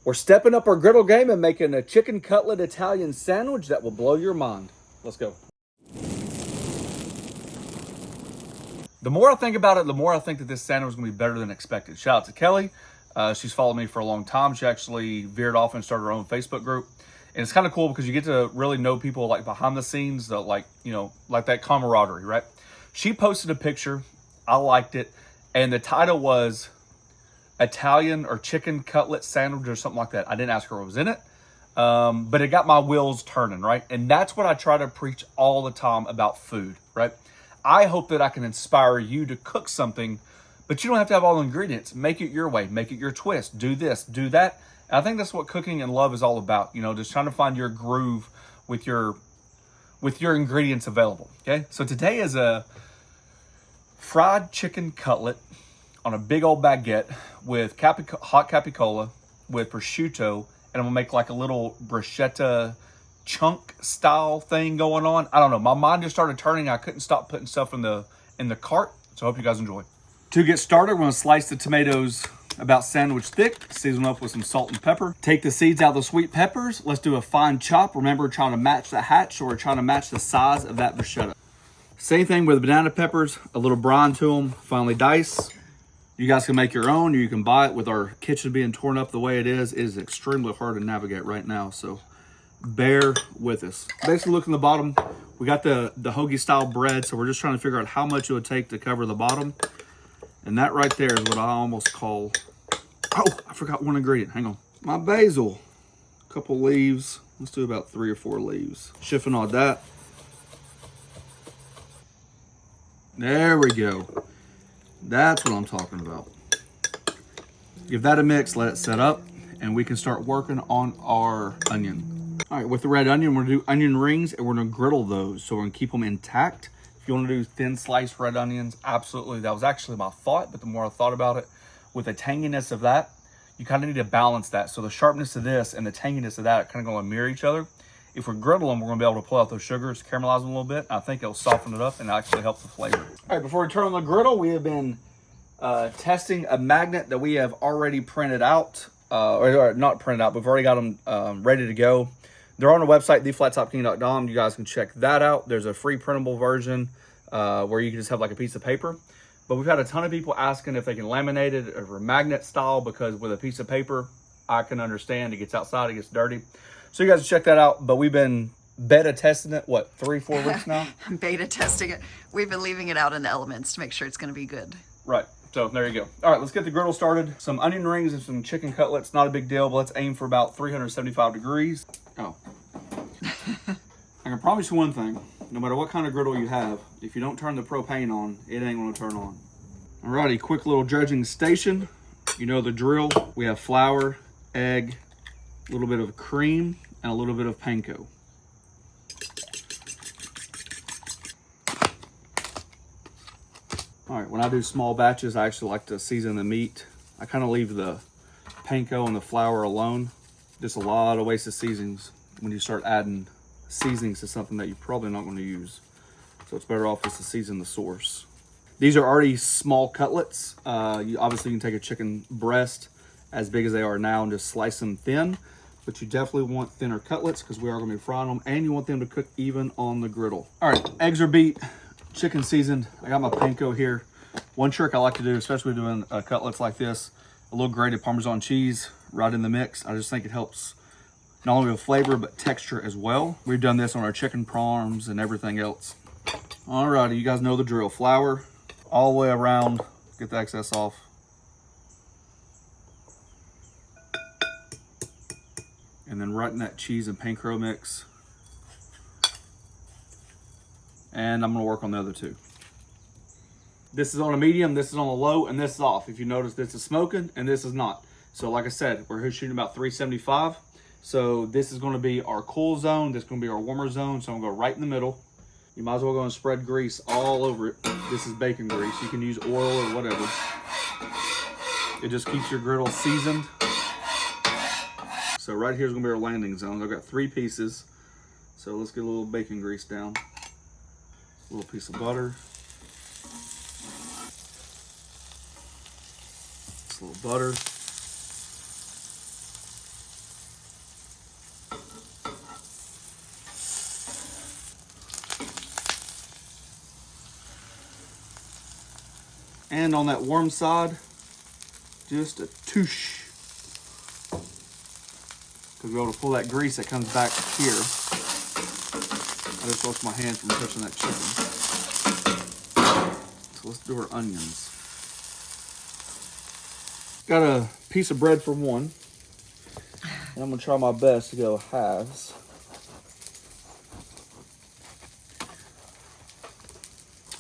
We're stepping up our griddle game and making a chicken cutlet Italian sandwich that will blow your mind. Let's go. The more I think about it, the more I think that this sandwich is going to be better than expected. Shout out to Kelly. She's followed me for a long time. She actually veered off and started her own Facebook group. And it's kind of cool because you get to really know people like behind the scenes, that like, you know, like that camaraderie, right? She posted a picture. I liked it. And the title was Italian or chicken cutlet sandwich or something like that. I didn't ask her what was in it. But it got my wheels turning, right? And that's what I try to preach all the time about food, right? I hope that I can inspire you to cook something, but you don't have to have all the ingredients. Make it your way. Make it your twist. Do this, do that. And I think that's what cooking and love is all about. You know, just trying to find your groove with your ingredients available, okay? So today is a fried chicken cutlet on a big old baguette with hot capicola, with prosciutto, and I'm gonna make like a little bruschetta chunk style thing going on. I don't know. My mind just started turning. I couldn't stop putting stuff in the cart. So I hope you guys enjoy. To get started, we're gonna slice the tomatoes about sandwich thick, season them up with some salt and pepper. Take the seeds out of the sweet peppers. Let's do a fine chop. Remember, we're trying to match the hatch, or we're trying to match the size of that bruschetta. Same thing with the banana peppers, a little brine to them, finely dice. You guys can make your own, or you can buy it. With our kitchen being torn up the way it is extremely hard to navigate right now. So bear with us. Basically, look in the bottom. We got the hoagie style bread, so we're just trying to figure out how much it would take to cover the bottom. And that right there is what I almost call, oh, I forgot one ingredient. Hang on. My basil. A couple leaves. Let's do about 3 or 4 leaves. Chiffonade that. There we go. That's what I'm talking about. Give that a mix, let it set up, and we can start working on our onion. All right, with the red onion, we're gonna do onion rings, and we're gonna griddle those. So we're gonna keep them intact. If you wanna do thin sliced red onions, absolutely. That was actually my thought, but the more I thought about it, with the tanginess of that, you kind of need to balance that. So the sharpness of this and the tanginess of that are kind of gonna mirror each other. If we griddle them, we're gonna be able to pull out those sugars, caramelize them a little bit. I think it'll soften it up and actually help the flavor. All right, before we turn on the griddle, we have been testing a magnet that we have already printed out, or not printed out, but we've already got them ready to go. They're on our website, theflattopking.com. You guys can check that out. There's a free printable version where you can just have like a piece of paper. But we've had a ton of people asking if they can laminate it or magnet style, because with a piece of paper, I can understand it gets outside, it gets dirty. So you guys can check that out. But we've been beta testing it, what, 3-4 weeks now? Beta testing it. We've been leaving it out in the elements to make sure it's going to be good. Right. So there you go. All right, let's get the griddle started. Some onion rings and some chicken cutlets. Not a big deal, but let's aim for about 375 degrees. Oh. I can promise you one thing. No matter what kind of griddle you have, if you don't turn the propane on, it ain't gonna turn on. Alrighty, quick little dredging station. You know the drill. We have flour, egg, a little bit of cream, and a little bit of panko. All right, when I do small batches, I actually like to season the meat. I kind of leave the panko and the flour alone. Just a lot of wasted seasonings when you start adding seasonings to something that you're probably not going to use. So it's better off just to season the source. These are already small cutlets. Obviously, you can take a chicken breast as big as they are now and just slice them thin. But you definitely want thinner cutlets because we are going to be frying them. And you want them to cook even on the griddle. All right, eggs are beat. Chicken seasoned. I got my panko here. One trick I like to do, especially doing cutlets like this, a little grated Parmesan cheese right in the mix. I just think it helps not only with flavor, but texture as well. We've done this on our chicken parms and everything else. Alrighty, you guys know the drill. Flour all the way around, get the excess off. And then right in that cheese and panko mix. And I'm gonna work on the other two. This is on a medium, this is on a low, and this is off. If you notice, this is smoking and this is not. So like I said, we're shooting about 375. So this is gonna be our cool zone, this is gonna be our warmer zone. So I'm gonna go right in the middle. You might as well go and spread grease all over it. This is bacon grease. You can use oil or whatever. It just keeps your griddle seasoned. So right here is gonna be our landing zone. I've got 3 pieces. So let's get a little bacon grease down. A little piece of butter. Just a little butter. And on that warm side, just a touche. Because we're able to pull that grease that comes back here. I just washed my hands from touching that chicken. So let's do our onions. Got a piece of bread for one. And I'm gonna try my best to go halves.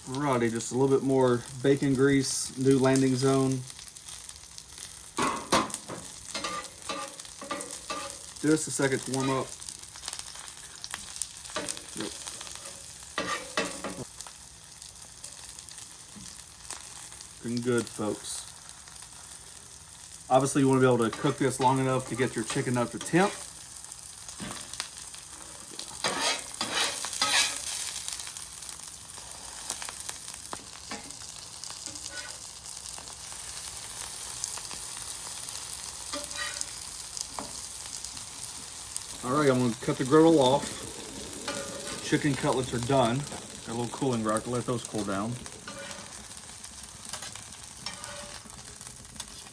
Alrighty, just a little bit more bacon grease, new landing zone. Just a second to warm up. Yep. Looking good, folks. Obviously, you want to be able to cook this long enough to get your chicken up to temp. All right, I'm gonna cut the griddle off. Chicken cutlets are done. Got a little cooling rack to let those cool down.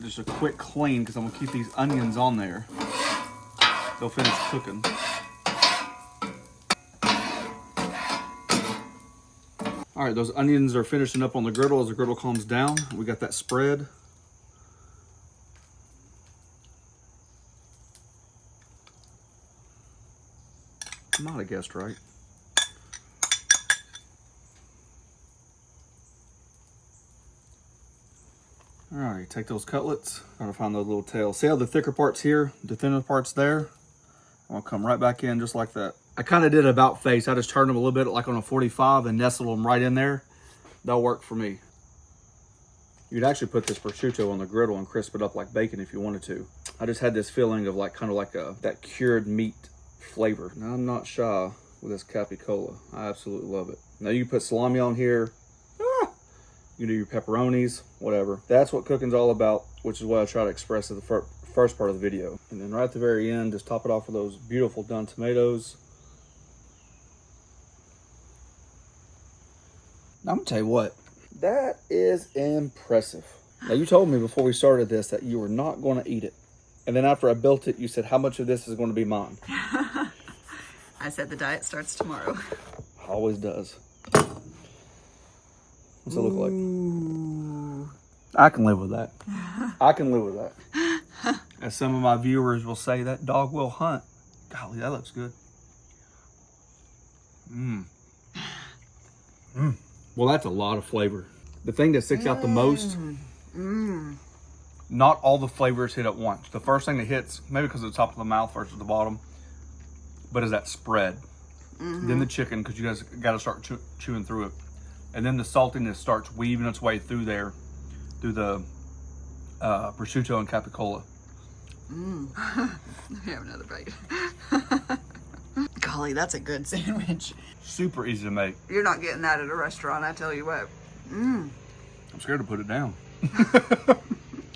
Just a quick clean because I'm gonna keep these onions on there. They'll finish cooking. All right, those onions are finishing up on the griddle as the griddle calms down. We got that spread. I'm not a guest, right? All right, take those cutlets. Gotta find those little tails. See how the thicker part's here, the thinner part's there? I'm gonna come right back in just like that. I kind of did about face. I just turned them a little bit like on a 45 and nestled them right in there. That'll work for me. You'd actually put this prosciutto on the griddle and crisp it up like bacon if you wanted to. I just had this feeling of like kind of like that cured meat flavor. Now I'm not shy with this capicola. I absolutely love it. Now you can put salami on here. You can do your pepperonis, whatever. That's what cooking's all about, which is what I try to express at the first part of the video. And then right at the very end, just top it off with those beautiful done tomatoes. Now, I'm gonna tell you what, that is impressive. Now you told me before we started this that you were not gonna eat it. And then after I built it, you said, how much of this is gonna be mine? I said the diet starts tomorrow. Always does. What's it look like? Ooh. I can live with that. I can live with that. As some of my viewers will say, that dog will hunt. Golly, that looks good. Mmm. Mmm. Well, that's a lot of flavor. The thing that sticks out the most, not all the flavors hit at once. The first thing that hits, maybe because of the top of the mouth versus the bottom, but is that spread. Then the chicken, because you guys got to start chewing through it. And then the saltiness starts weaving its way through there, through the prosciutto and capicola. Let me have another bite. Golly, that's a good sandwich. Super easy to make. You're not getting that at a restaurant, I tell you what. I'm scared to put it down. I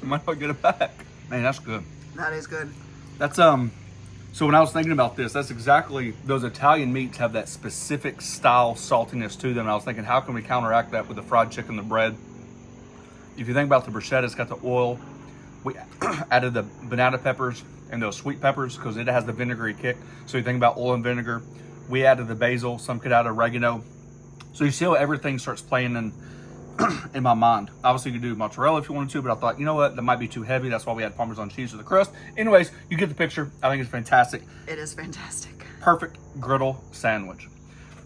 might not get it back. Man, that's good. That is good. That's so when I was thinking about this, that's exactly, those Italian meats have that specific style saltiness to them. And I was thinking, how can we counteract that with the fried chicken, the bread? If you think about the bruschetta, it's got the oil. We added the banana peppers and those sweet peppers because it has the vinegary kick. So you think about oil and vinegar. We added the basil, some could add oregano. So you see how everything starts playing in my mind. Obviously you could do mozzarella if you wanted to, but I thought, you know what, that might be too heavy. That's why we had Parmesan cheese for the crust. Anyways, you get the picture. I think it's fantastic. It is fantastic. Perfect griddle sandwich.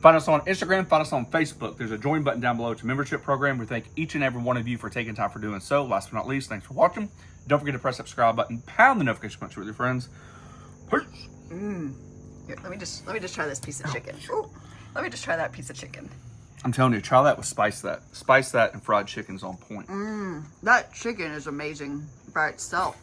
Find us on Instagram, find us on Facebook. There's a join button down below to membership program. We thank each and every one of you for taking time for doing so. Last but not least, thanks for watching. Don't forget to press that subscribe button, pound the notification button with your friends. Peace. Here, let me just try this piece of chicken. Ooh, let me just try that piece of chicken. I'm telling you, try that with spice that. Spice that and fried chicken's on point. That chicken is amazing by itself.